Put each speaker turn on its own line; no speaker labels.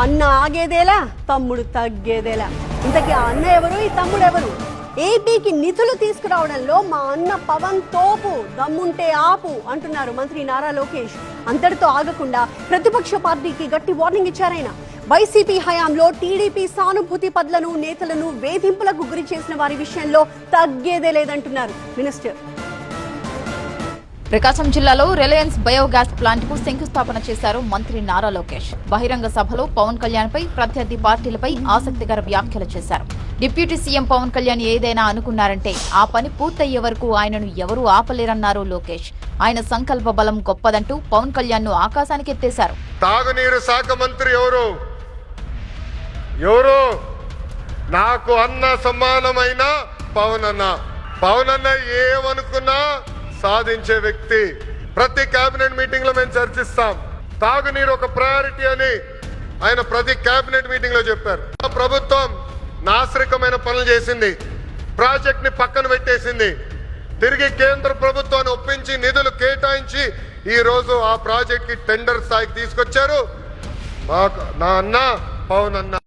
అన్న ఆగేదేలా, తమ్ముడు తగ్గేదేలా. ఇంతకీ ఆ అన్న ఎవరు, ఈ తమ్ముడు ఎవరు? ఏపీకి నిధులు తీసుకురావడంలో మా అన్న పవన్ తోపు, దమ్ముంటే ఆపు అంటున్నారు మంత్రి నారా లోకేష్. అంతటితో ఆగకుండా ప్రతిపక్ష పార్టీకి గట్టి వార్నింగ్ ఇచ్చారాయన. వైసీపీ హయాంలో టీడీపీ సానుభూతి పరులను, నేతలను వేధింపులకు గురి చేసిన వారి విషయంలో తగ్గేదే లేదంటున్నారు మినిస్టర్.
ప్రకాశం జిల్లాలో రిలయన్స్ బయోగ్యాస్ ప్లాంట్ కు శంకుస్థాపన చేశారు మంత్రి నారా లోకేష్. బహిరంగ సభలో పవన్ కళ్యాణ్ పై, ప్రత్యర్థి పార్టీలపై ఆసక్తికర వ్యాఖ్యలు చేశారు. డిప్యూటీ సీఎం పవన్ కళ్యాణ్ ఏదైనా అనుకున్నారంటే ఆ పని పూర్తయ్యే వరకు ఆయనను ఎవరూ ఆపలేరన్నారు లోకేష్. ఆయన సంకల్ప బలం గొప్పదంటూ పవన్ కళ్యాణ్ ను ఆకాశానికి ఎత్తేశారు.
తాగునీరు శాఖ మంత్రి ఎవరు? నాకు అన్న సమానమైన పవన్ అన్న ఏమనుకున్నా సాధించే వ్యక్తి. ప్రతి కేబినెట్ మీటింగ్ లో మేము చర్చిస్తాం. తాగునీరు ఒక ప్రయారిటీ అని ఆయన ప్రతి కేబినెట్ మీటింగ్ లో చెప్పారు. ప్రభుత్వం నాశరికమైన పనులు చేసింది, ప్రాజెక్ట్ ని పక్కన పెట్టేసింది. తిరిగి కేంద్ర ప్రభుత్వాన్ని ఒప్పించి నిధులు కేటాయించి ఈ రోజు ఆ ప్రాజెక్ట్ కి టెండర్ స్థాయికి తీసుకొచ్చారు. నా అన్న పవన్ అన్న.